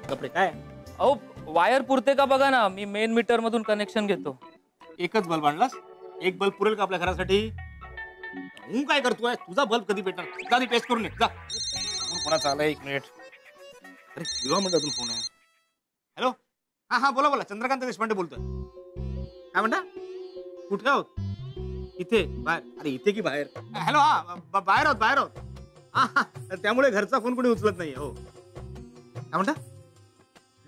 कपडे काय? अहो वायर पुरते का बघा ना, मी मेन मीटर मधून कनेक्शन घेतो. एकच बल्ब आणलास? एक बल्ब पुरेल का आपल्या घरासाठी? तू काय करतोय? तुझा बल्ब कधी भेटणार? जा टेस्ट करून ये जा. कोणाचा आलाय? 1 मिनिट. अरे किंवा मंडळातून फोन आहे. हॅलो, हा हा बोला बोला, चंद्रकांत देशपांडे बोलतोय. काय म्हणता? कुठे आहोत? इथे बाहेर. अरे इथे की बाहेर? हॅलो, हा बाहेर आहोत बाहेर आहोत. हा त्यामुळे घरचा फोन कोणी उचलत नाही. हो काय म्हणता?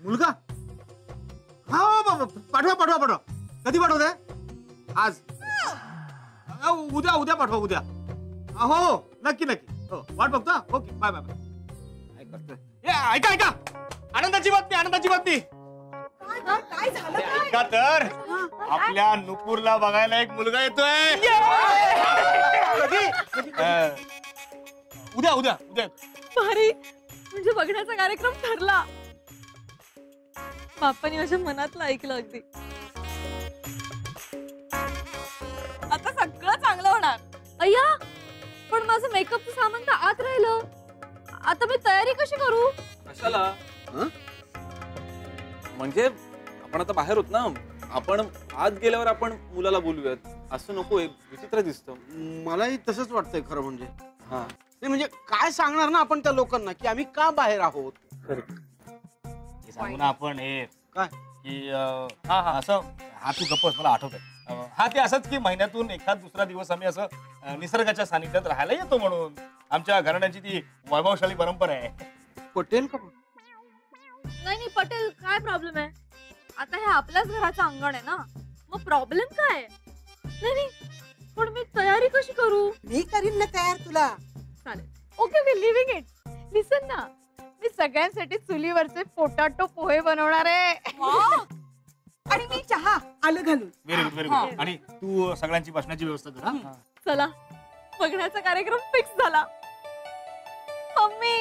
मुलगा? हा पाठवा पाठवा पाठवा. कधी पाठवताय? आज? उद्या उद्या पाठवा उद्या. हो नक्की नक्की. हो वाट बघतो. Okay bye bye bye. काय करतोय? ऐका ऐका, आनंदाची बातमी आनंदाची बातमी. काय झालं? ऐका तर, आपल्या नुपूरला बघायला एक मुलगा येतोय. उद्या उद्या उद्या. भारी, म्हणजे बघण्याचा कार्यक्रम ठरला. बाप्पानी माझ्या मनातलं ऐकलं अगदी. आता सगळं चांगलं होणार. अय्या, पण माझं मेकअपचं सामान तर आत राहिलं. आता मी तयारी कशी करू? कशाला? म्हणजे आपण आता बाहेर होत ना, आपण आत गेल्यावर आपण मुलाला बोलूयात. असं नकोय, विचित्र दिसतं. मलाही तसंच वाटतंय खरं म्हणजे. हा नाही म्हणजे काय सांगणार ना आपण त्या लोकांना की आम्ही का बाहेर आहोत? हे सांगू ना आपण. हे काय की हा हा असं, हा तू गप्पस, मला आठवतंय. हा ते असंच की महिन्यातून एखाद दुसरा दिवस आम्ही असं निसर्गाच्या सानिध्यात राहायला येतो म्हणून. आमच्या घराण्याची ती वैभवशाली परंपरा आहे. पटेल का? नाही नाही पटेल, काय प्रॉब्लेम आहे? आता हे आपल्याच घराचं अंगण आहे ना, मग प्रॉब्लेम काय? नाही नाही, पण मी तयारी कशी करू? मी करीन ना तयार तुला. चालेल. Okay we living it. Listen ना, मी सगळ्यांसाठी चुलीवरचे पोटॅटो पोहे बनवणार आहे. आणि मी चहा आलं घालून. Very good very good. आणि तू सगळ्यांची बसण्याची व्यवस्था कर. हा चला, बघण्याचा कार्यक्रम फिक्स झाला. मम्मी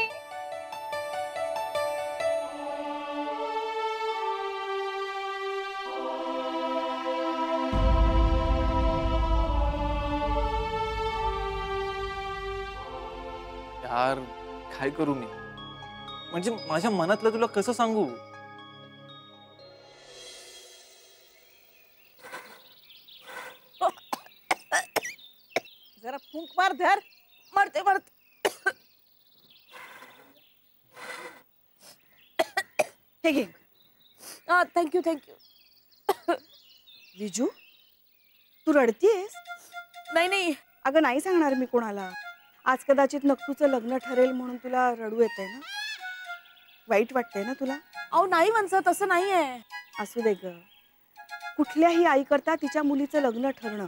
यार, काय करू मी? म्हणजे माझ्या मनातलं तुला कसं सांगू? जरा फूंक मार धर. मरते मरते. हे घे. Thank you thank you. विजू, तू रडतीयस? नाही नाही अगं, नाही सांगणार मी कोणाला. आज कदाचित नक्कूचं लग्न ठरेल म्हणून तुला रडू येतंय ना? वाईट वाटतंय ना तुला? अहो नाही म्हणसं, तसं नाहीये. असू दे ग. कुठल्याही आई करता तिच्या मुलीचं लग्न ठरणं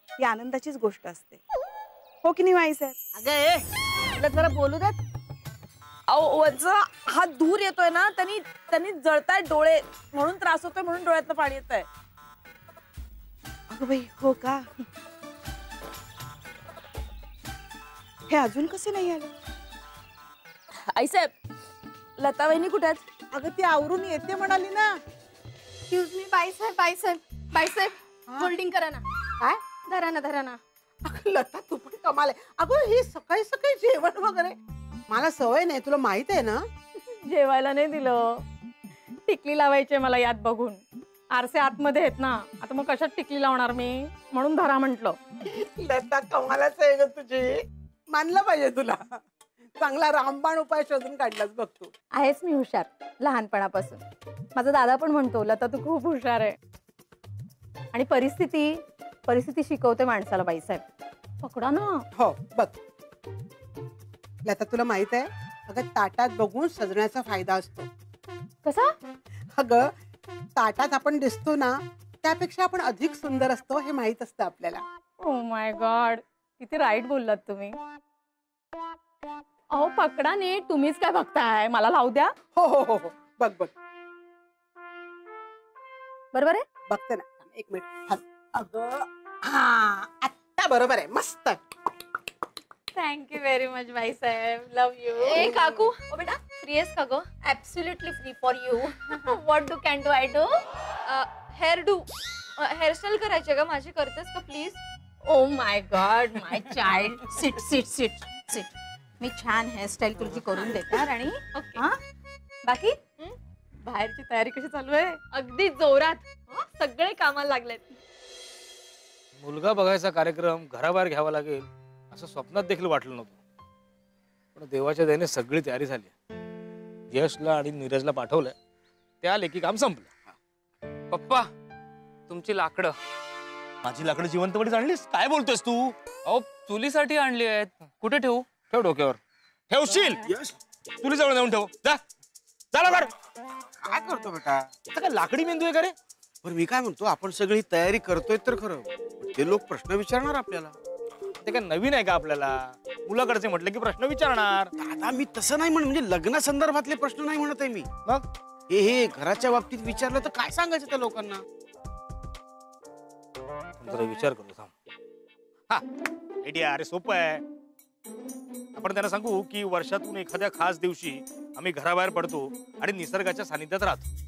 ही आनंदाचीच गोष्ट असते. हो की नाही आई साहेब? अगं तुला जरा बोलू देत. अहो वरचा हा धूर येतोय ना, त्यांनी जळताय डोळे, म्हणून त्रास होतोय, म्हणून डोळ्यातनं पाणी येतंय. अगं बाई, हो का? हे अजून कसे नाही आले? आई साहेब, लता वहिनी कुठे आहेत? अगं ती आवरून येते म्हणाली ना. एक्सक्यूज मी, बाईसाहेब बाईसाहेब बाईसाहेब, होल्डिंग करा ना. काय? धरा ना धरा ना. अगं लता, तू पण कमाल आहे. अगं हे सकाळी सकाळी जेवण वगैरे. मला सवय नाही, तुला माहित आहे ना. जेवायला नाही दिलं. टिकली लावायची मला यात बघून. आरसे आतमध्ये आहेत ना, आता मग कशात टिकली लावणार मी? म्हणून धरा म्हंटल. लता कमालच आहे ग तुझी. मानलं पाहिजे तुला. चांगला रामबाण उपाय शोधून काढलाच बघ तू. आहेस मी हुशार लहानपणापासून. माझा दादा पण म्हणतो, लता तू खूप हुशार आहे. आणि परिस्थिती शिकवते माणसाला बाईसाहेब. पकडा ना. हो बघ लता, तुला माहित आहे अगं, ताटात बघून सजण्याचा फायदा असतो. कसा? अगं ताटात आपण दिसतो ना, त्यापेक्षा आपण अधिक सुंदर असतो हे माहित असतं आपल्याला. ओ माय गॉड, किती राईट बोललात तुम्ही. अहो पकडा नीट. तुम्हीच काय बघताय? मला लावू द्या. हो हो हो हो, बघ बघ. बरोबर आहे? बघते ना, 1 मिनिट. अगं हा, आता बरोबर आहे. मस्त. थँक्यू व्हेरी मच बाईसाहेब. Love you. ए काकू, ओ बेटा, फ्री आहेस का ग? Absolutely free for you. What do can do I do? Hair do, hairstyle करायची का माझी, करतेस का please? Oh my god, my child. Sit sit sit sit. मी छान हेअरस्टाईल तुझी करून देणार. आणि ओके. बाकी बाहेरची तयारी कशी चालू आहे? अगदी जोरात. सगळे कामाला लागलेत. मुलगा बघायचा कार्यक्रम घराबाहेर घ्यावा लागेल असं स्वप्नात देखील वाटलं नव्हतं. पण देवाच्या दयेने सगळी तयारी झाली. यशला आणि नीरजला पाठवलंय, ते आले की काम संपलं. पप्पा तुमची लाकडं. माझी लाकडं जिवंतपणे आणलीस? काय बोलतोयस तू? अहो चुलीसाठी आणली आहेत. कुठे ठेवू? ठेव डोक्यावर. ठेवशील? चुली जवळ नेऊन ठेव. जा जा लवकर. काय करतो बेटा? आता काय लाकडी मेंदू आहे का रे? पण मी काय म्हणतो, आपण सगळी तयारी करतोय तर खरं, ते लोक प्रश्न विचारणार आपल्याला. ते काय नवीन आहे का आपल्याला? मुलाकडचे म्हटलं की प्रश्न विचारणार. दादा मी तसं नाही म्हणत, म्हणजे लग्नासंदर्भातले प्रश्न नाही म्हणत आहे मी. मग हे घराच्या बाबतीत विचारलं तर काय सांगायचं त्या लोकांना? जरा विचार करतो थांब. हा आयडिया. अरे सोपं आहे. आपण त्यांना सांगू की वर्षातून एखाद्या खास दिवशी आम्ही घराबाहेर पडतो आणि निसर्गाच्या सानिध्यात राहतो.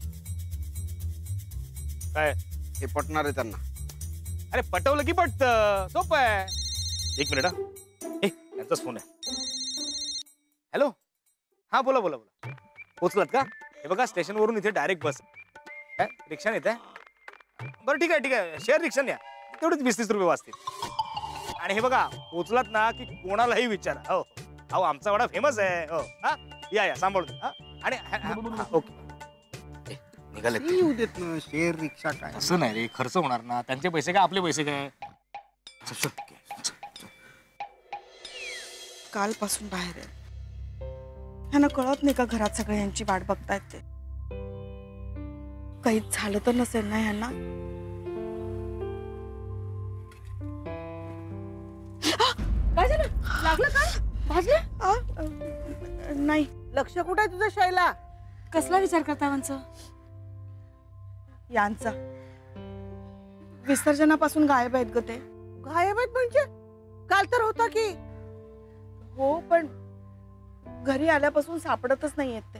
काय हे पटणार आहे त्यांना? अरे पटवलं की पटतं. सोपं आहे. एक मिनिट हा. त्यांचाच फोन आहे. हॅलो. हा बोला बोला बोला. पोचलात का? हे बघा स्टेशनवरून इथे डायरेक्ट बस. काय रिक्षा येत आहे? बरं ठीक आहे ठीक आहे. शेअर रिक्षा न्या. तेवढेच 20-30 रुपये वाचतील. आणि हे बघा पोचलात ना की कोणालाही विचारा. हो अहो आमचा वडा फेमस आहे. हो हा या सांभाळून. हा आणि ओके निघाले. येऊ देत ना. शेअर रिक्षा काय? असं नाही रे, खर्च होणार ना. त्यांचे पैसे काय आपले पैसे काय? कालपासून बाहेर आहे. ह्यांना कळत नाही का घरात सगळे यांची वाट बघतायत ते? काहीच झालं तर नसेल ना ह्यांना? काय झालं? लागलं का? भाजलं? नाही. लक्ष कुठे आहे तुझं शैला? कसला विचार करता यांचा? यांचा विसर्जनापासून गायब आहेत ग ते. गायब आहेत म्हणजे? काल तर होता की. हो पण घरी आल्यापासून सापडतच नाहीयेत ते.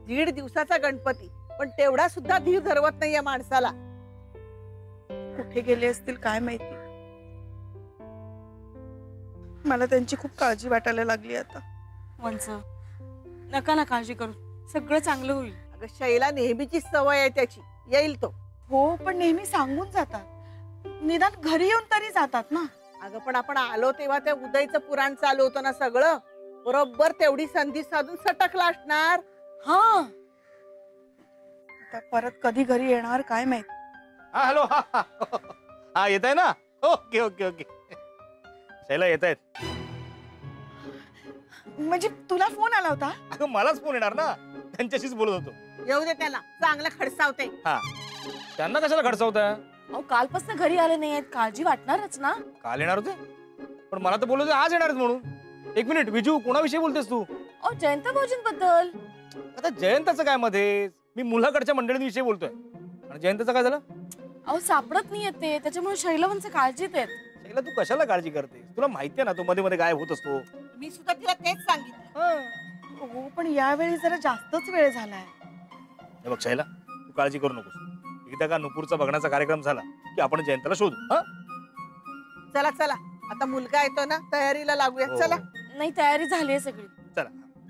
1.5 दिवसाचा गणपती, पण तेवढा सुद्धा धीर धरवत नाहीये माणसाला. कुठे गेले असतील काय माहिती. मला त्यांची खूप काळजी वाटायला लागली आता. वंच नका ना काळजी करू, सगळं चांगलं होईल. अगं शैला नेहमीची सवय आहे त्याची, येईल तो. हो पण नेहमी सांगून जातात, निदान घरी येऊन तरी जातात ना. अगं पण आपण आलो तेव्हा त्या उदयचं पुराण चालू होतं ना सगळं, बरोबर तेवढी संधी साधून सटकला असणार. हा परत कधी घरी येणार काय माहित. हा हॅलो. हा येत आहे ना? Okay okay okay. शैला येत आहेत. म्हणजे तुला फोन आला होता? अगं मलाच फोन येणार ना, त्यांच्याशीच बोलत होतो. येऊ दे त्याला, चांगलं खडसावते. हा त्यांना कशाला खडसावताय? अहो कालपासून घरी आले नाहीयेत, काळजी वाटणारच ना. काल येणार होते पण मला तर बोललो होते आज येणार म्हणून. एक मिनिट विजू, कोणाविषयी बोलतेस तू? अहो जयंत भाऊजींबद्दल. आता जयंताचं काय मध्ये? मी मुलाकडच्या मंडळींविषयी बोलतोय. आणि जयंताचं काय झालं? अहो सापडत नाहीयेत ते, त्याच्यामुळे शैलवंच काळजीत आहेत. शैला तू कशाला काळजी करते? तुला माहितीये ना तो मध्ये मध्ये गायब होत असतो. मी सुद्धा तिला तेच सांगितलं. हो पण यावेळी जरा जास्तच वेळ झालाय. हे बघ शैला, तू काळजी करू नकोस. एकदा का नुपूरचा बघण्याचा कार्यक्रम झाला की आपण जयंताला शोधू. हा चला चला, आता मुलगा येतो ना, तयारीला लागूया. हो. चला. नाही तयारी झाली आहे सगळी. चला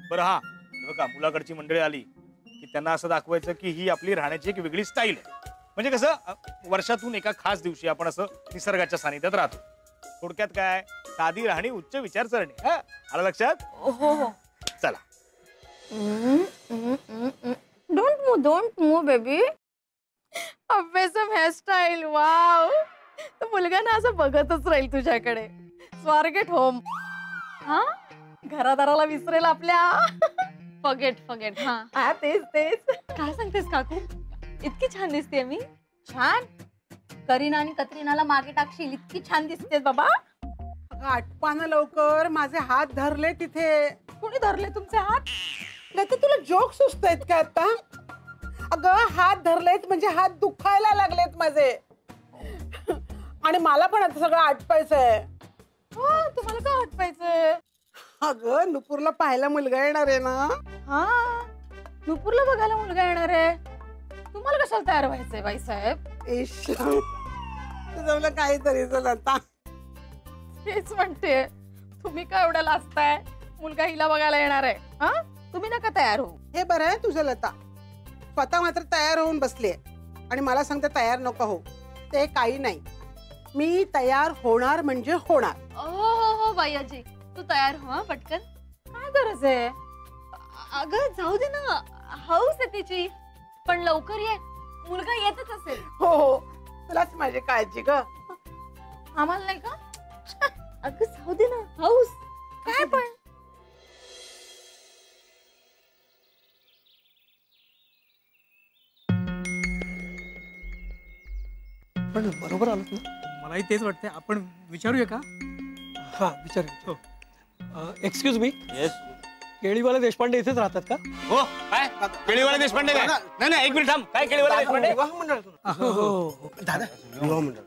बरं. हा हे बघा मुलाकडची मंडळी आली की त्यांना असं दाखवायचं की ही आपली राहण्याची एक वेगळी स्टाईल आहे. म्हणजे कसं वर्षातून एका खास दिवशी आपण असं निसर्गाच्या सानिध्यात राहतो. थोडक्यात काय, साधी राहणी उच्च विचारसरणी. हा आलं लक्षात? हो हो चला. Don't move baby. Amazing hairstyle. Wow. तो मुलगा ना असं बघतच राहील तुझ्याकडे. स्वारगेट होम. हा घरादाराला विसरेल आपल्या. फॉगेट. हा तेच तेच. काय सांगतेस काकू? इतकी छान दिसते मी. छान. करीना आणि कतरीनाला मागे टाकशील इतकी छान दिसतेस बाबा. आटपाना लवकर, माझे हात धरले तिथे. कोणी धरले तुमचे हात? नाही तर तुला जोक सुचतायत का आता? अगं हात धरलेत म्हणजे हात दुखायला लागलेत माझे. आणि मला पण आता सगळं आटपायचंय. तुम्हाला काय हटवायचंय? अगं नुपूरला पाहायला मुलगा येणार आहे ना. हा नुपूरला बघायला मुलगा येणार आहे. तुम्हाला कशाला तयार व्हायचंय बाईसाहेब? तुझं काहीतरी आता. तेच म्हणते, तुम्ही काय एवढं लाजताय? मुलगा हिला बघायला येणार आहे. हा तुम्ही नका तयार हो. हे बरं आहे तुझं लता, स्वतः मात्र तयार होऊन बसले आणि मला सांगते तयार नको हो. ते काही नाही, मी तयार होणार म्हणजे होणार. हो बायाजी, तू तयार हो हा पटकन. काय गरज आहे? अगं जाऊ दे ना, हौस आहे तिची, पण लवकर ये, मुलगा येतच असेल. हो, तुलाच माझी काळजी ग. आम्हाला नाही का? अगं जाऊ दे ना, हौस काय पण. पण बरोबर आलोत ना? मलाही तेच वाटतंय. आपण विचारूया का? हा विचार. Excuse me, yes. केळीवाला देशपांडे इथेच राहतात का? हो काय केळीवाला देशपांडे काय? नाही एक मिनिट थांब. काय केळीवाला देशपांडे? विवाह मंडळातून. हो. दादा विवाह मंडळ.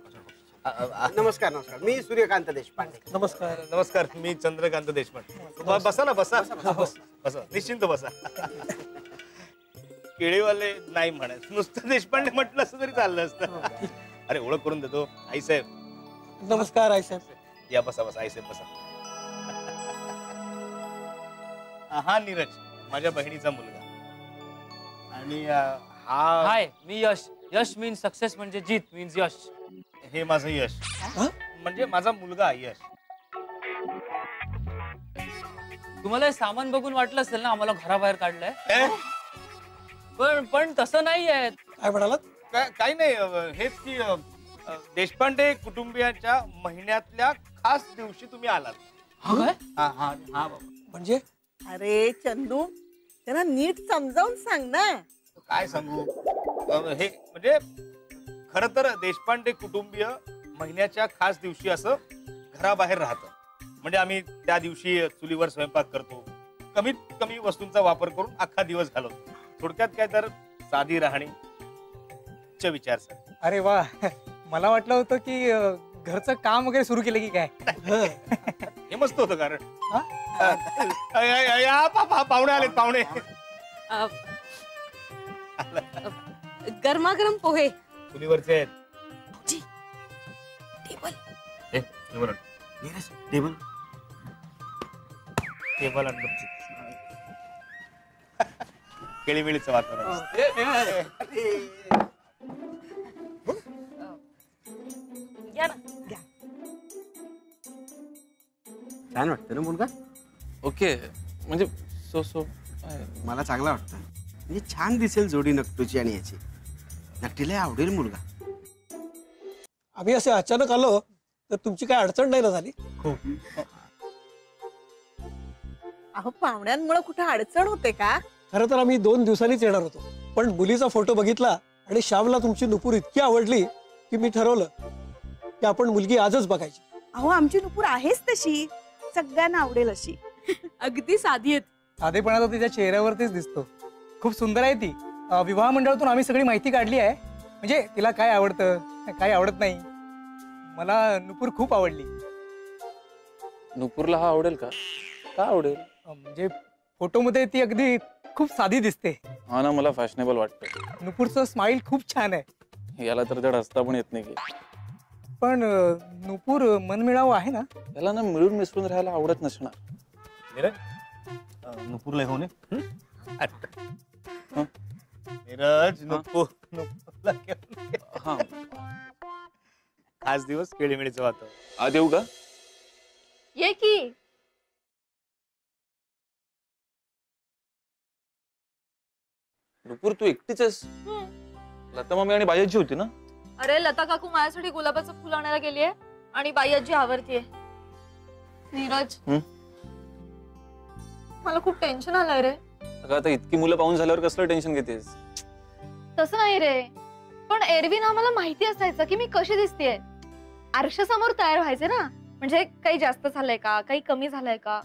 नमस्कार नमस्कार, मी सूर्यकांत देशपांडे. नमस्कार. नमस्कार, मी चंद्रकांत देशपांडे. बसा ना, बसा बसा, निश्चिंत बसा. केळीवाले नाही म्हणत, नुसतं देशपांडे म्हटलं असं तरी चाललं असतं. अरे ओळख करून देतो. आई साहेब. नमस्कार आई साहेब. या बसा बसा, आई साहेब बसा. हा नीरज, माझ्या बहिणीचा मुलगा. आणि हा हाय, मी यश. यश मीन्स सक्सेस, म्हणजे जीत मीन्स यश. हे माझं यश, म्हणजे माझा मुलगा यश. तुम्हाला हे सामान बघून वाटलं असेल ना आम्हाला घराबाहेर काढलंय, पण तसं नाही आहे. काय म्हणालात? काही नाही, हेच की देशपांडे कुटुंबियांच्या महिन्यातल्या खास दिवशी तुम्ही आलात. हा काय? हा हा हा बाबा. म्हणजे अरे चंदू, त्यांना नीट समजावून सांग ना. काय सांगू, हे म्हणजे खर तर देशपांडे कुटुंबीय महिन्याच्या खास दिवशी असं घराबाहेर राहतं. म्हणजे आम्ही त्या दिवशी चुलीवर स्वयंपाक करतो, कमीत कमी वस्तूंचा वापर करून अख्खा दिवस घालवतो. थोडक्यात काय तर साधी राहणी चे विचार सर. अरे वा, मला वाटलं होतं की घरचं काम वगैरे सुरू केलं की काय. हे मस्त होतं कारण. पाहुणे आलेत, पाहुणे. गरमागरम पोहे. चुलीवरचे आहेत. टेबल. टेबल टेबल केळीमिळीचं वातावरण. या ना. छान वाटतं ना मुलगा? ओके, म्हणजे सो मला चांगला वाटतं. म्हणजे छान दिसेल जोडी नकटूची आणि याची. नकटीला आवडेल मुलगा. आम्ही असे अचानक आलो तर तुमची काय अडचण नाही ना झाली? अहो, पाहुण्यांमुळे कुठे अडचण होते का? खरं तर आम्ही 2 दिवसांनीच येणार होतो, पण मुलीचा फोटो बघितला आणि श्यामला तुमची नुपूर इतकी आवडली की मी ठरवलं की आपण मुलगी आजच बघायची. अहो, आमची नुपूर आहेच तशी, सगळ्यांना आवडेल अशी. अगदी साधी आहेत. साधेपणा तो तिच्या चेहऱ्यावरतीच दिसतो. खूप सुंदर आहे ती. विवाह मंडळातून आम्ही सगळी माहिती काढली आहे, म्हणजे तिला काय आवडतं काय आवडत नाही. मला नुपूर खूप आवडली. नुपूरला हा आवडेल का? का आवडेल? म्हणजे फोटोमध्ये ती अगदी खूप साधी दिसते. हा ना, मला फॅशनेबल वाटतं. नुपूरचं स्माइल खूप छान आहे. याला तर धड हसता पण येत नाही की. पण नुपूर मनमिळावू आहे ना? त्याला ना मिळून मिसळून राहायला आवडत नसणार. नीरज, नुपूरला घेऊन ये. नीरज, नुपूरला घेऊन ये. हा, खास दिवस केळीमिळीचं वातावरण. आज येऊ का? ये की. नुपूर, तू एकटीच आहेस? लता मामी आणि बायाची होती ना? अरे लता काकू माझ्यासाठी गुलाबाचं फुल आणायला गेलीये आणि बाई आवडतीये. नीरज, मला खूप टेन्शन आलंय रे. अगं, आता इतकी मुलं पाहून झाल्यावर कसलं टेन्शन घेतेस? तसं नाही रे, पण एरवी ना मला माहिती असायचं की मी कशी दिसतेय. आरशासमोर तयार व्हायचे ना, म्हणजे काही जास्त झालंय का, काही कमी झालंय का.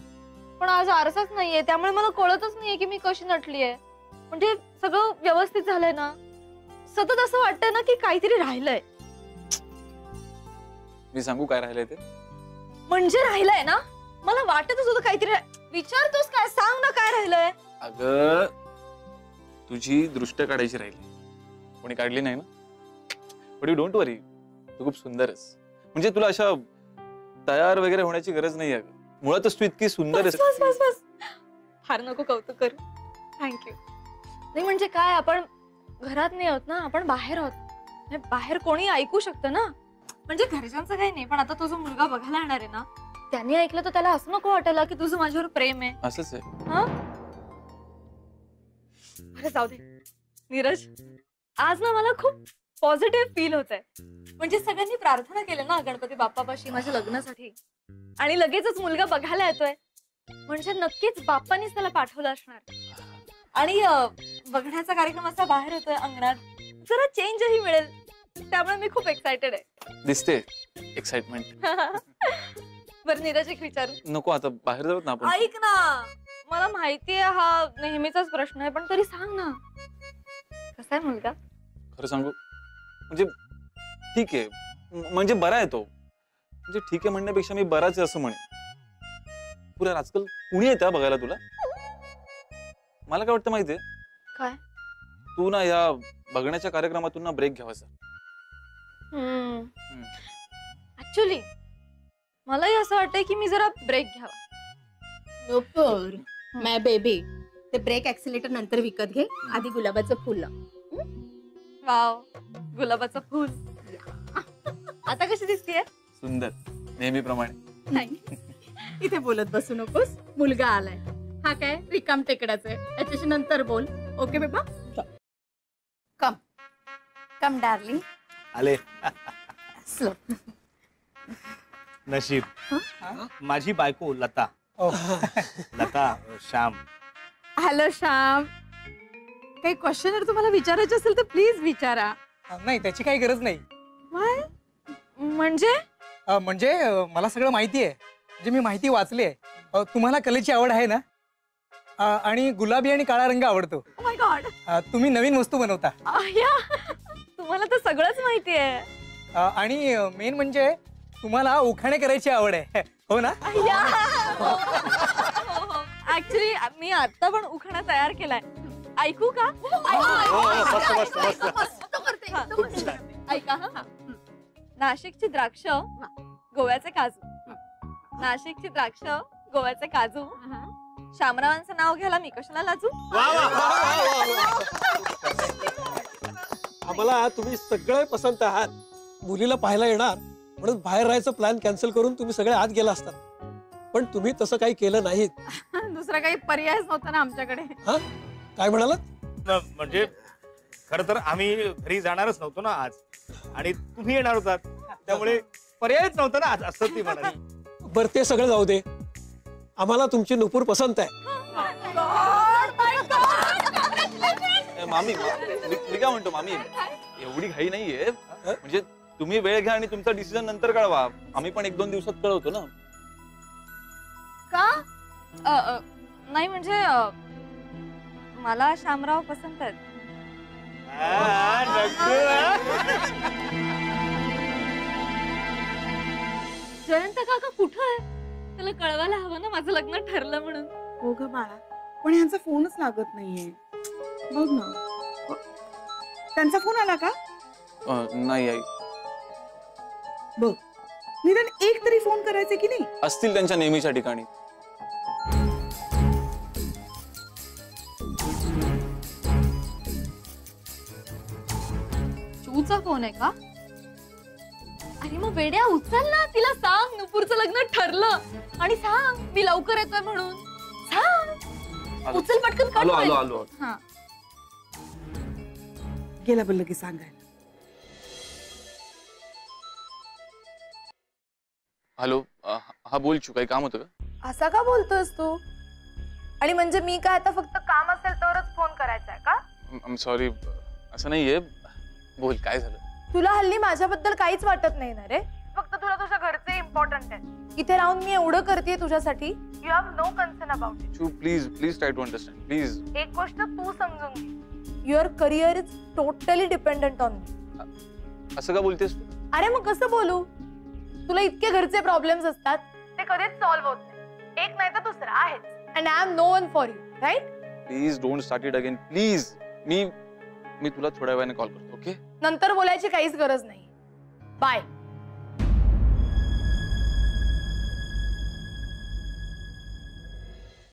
पण आज आरसाच नाहीये, त्यामुळे मला कळतच नाहीये की मी कशी नटलीये. म्हणजे सगळं व्यवस्थित झालंय ना. सतत असं वाटतंय ना की काहीतरी राहिलंय. मी सांगू काय राहिलंय ते? म्हणजे राहिलंय ना, मला वाटतच होतं काहीतरी. विचारतोस काय, सांग ना काय राहिलंय. अगं, तुझी दृष्ट काढायची राहिली, कोणी काढली नाही ना. बट यू डोंट वरी, तू खूप सुंदर आहेस. म्हणजे तुला अशा तयार वगैरे होण्याची गरज नाही आहे. मुळातच तू इतकी सुंदर आहेस. बस फार नको कौतुक करू. थँक्यू. नाही म्हणजे काय, आपण घरात नाही आहोत ना, आपण बाहेर आहोत. म्हणजे बाहेर कोणी ऐकू शकतं ना. म्हणजे घरच्यांचं काही नाही, पण आता तुझा मुलगा बघायला येणार आहे ना, त्यांनी ऐकलं तर त्याला असं नको वाटायला की तुझं माझ्यावर प्रेम आहे. असंच आहे. हा? अरे जाऊ दे नीरज, आज ना मला खूप पॉझिटिव्ह फील होत आहे. म्हणजे सगळ्यांनी प्रार्थना केली ना गणपती बाप्पापाशी माझ्या लग्नासाठी, आणि लगेचच मुलगा बघायला येतोय, म्हणजे नक्कीच बाप्पानीच त्याला पाठवलं असणार. आणि बघण्याचा कार्यक्रम असा बाहेर होतोय अंगणात, जरा चेंजही मिळेल, त्यामुळे मी खूप एक्साइटेड आहे. दिसते एक्साइटमेंट. बरं नीरज, एक विचारू? नको, आता बाहेर जाऊत ना आपण. ऐक ना, मला माहितीये हा नेहमीचाच प्रश्न आहे, पण तरी सांग ना, कसा आहे मुलगा? खरं सांगू म्हणजे ठीक आहे, म्हणजे बरा आहे तो. म्हणजे ठीक आहे म्हणण्यापेक्षा मी बराच आहे असं म्हणे. पुरा आजकाल कुणी येतं बघायला तुला? मला काय वाटतं माहितीये काय? तू ना या बघण्याच्या कार्यक्रमातून ना ब्रेक घ्यावासा. ऍक्च्युली मलाही असं वाटतंय की मी जरा ब्रेक घ्यावा. नुपूर, माय बेबी, ते ब्रेक ऍक्सिलेटर नंतर विकत घे, आधी गुलाबाचं फुल लाव. वाव, गुलाबाचं फुल. आता कशी दिसतीये? सुंदर, नेहमीप्रमाणे. नाही, इथे बोलत बसू नकोस, मुलगा आलाय. हा काय रिकाम टेकडाच आहे, याच्याशी नंतर बोल. ओके बेबा? कम कम डार्लिंग. आले. स्लो. नशीब माझी बायको लता. लता, श्याम. हॅलो श्याम, काही क्वेश्चन तुम्हाला विचारायचे असेल तर प्लीज विचारा. नाही, त्याची काही गरज नाही. म्हणजे म्हणजे मला सगळं माहिती आहे. म्हणजे मी माहिती वाचली आहे. तुम्हाला कलेची आवड आहे ना, आणि गुलाबी आणि काळा रंग आवडतो. ओ माय गॉड, तुम्ही नवीन वस्तू बनवता. तुम्हाला तर सगळंच माहिती आहे. आणि मेन म्हणजे तुम्हाला उखाणे करायची आवड आहे, हो ना? ऍक्च्युली मी आता पण उखाणा तयार केलाय, ऐकू का? ऐका. हा, नाशिकची द्राक्ष, गोव्याचे काजू. नाशिकची द्राक्ष, गोव्याचे काजू. शामरावांचं नाव घ्यायला मी कशाला लाजू? आम्हाला तुम्ही सगळे पसंत आहात. मुलीला पाहायला येणार म्हणून बाहेर राहायचं प्लॅन कॅन्सल करून तुम्ही सगळे आत गेला असतात, पण तुम्ही तसं काही केलं नाहीत. दुसरा काही पर्यायच नव्हता ना आमच्याकडे. हा, काय म्हणालात? म्हणजे खर तर आम्ही घरी जाणारच नव्हतो ना आज, आणि तुम्ही येणार होतात, त्यामुळे पर्यायच नव्हता ना आज, असं ती म्हणाली. बरं, ते सगळं जाऊ दे, आम्हाला तुमची नुपूर पसंत आहे. मामी, मी काय म्हणतो मामी, एवढी घाई नाहीये. म्हणजे तुम्ही वेळ घ्या आणि तुमचा डिसिजन नंतर कळवा. आम्ही पण 1-2 दिवसात कळवतो ना. का? नाही म्हणजे मला शामराव पसंत आहेत. जयंत काका कुठं आहे? त्याला कळवायला हवं ना माझं लग्न ठरलं म्हणून. हो ग बाळा, पण यांचा फोनच लागत नाहीये. बघ ना, त्यांचा फोन आला का? नाही आई. बघ, निदान एक तरी फोन करायचे की नाही? असतील त्यांच्या नेहमीच्या ठिकाणी. चूचा फोन आहे का? अरे मग वेड्या उचल ना, तिला सांग नुपूरचं लग्न ठरलं, आणि सांग मी लवकर येतोय म्हणून. सांग, उचल पटकन. आलो आलो आलो. हा, गेला बोललं की सांगायला. हॅलो, हा बोल चू, काही काम होतं का? असा का बोलतोयस तू? आणि म्हणजे मी काय आता फक्त काम असेल तरच फोन करायचा आहे का? आय एम सॉरी, असं नाहीये. बोल, काय झालं? तुला हल्ली माझ्याबद्दल काहीच वाटत नाही ना रे? फक्त तुला तुझ्या घरचे इम्पॉर्टंट आहे. इथे राहून मी एवढं करतेय तुझ्यासाठी. You have no concern about it. चू, please try to understand, please. एक गोष्ट तू समजून घे, your career is totally dependent on me. असं का बोलतेस तू? अरे मग कसं बोलू? तुला इतके घरचे प्रॉब्लेम्स असतात, ते कधीच सॉल्व्ह होत नाही. एक नाही तर दुसरा आहेच. And I am no one for you, right? Please don't start it again, please. मी तुला थोड्या वेळाने कॉल करतो, ओके? नंतर बोलायची काहीच गरज नाही. बाय.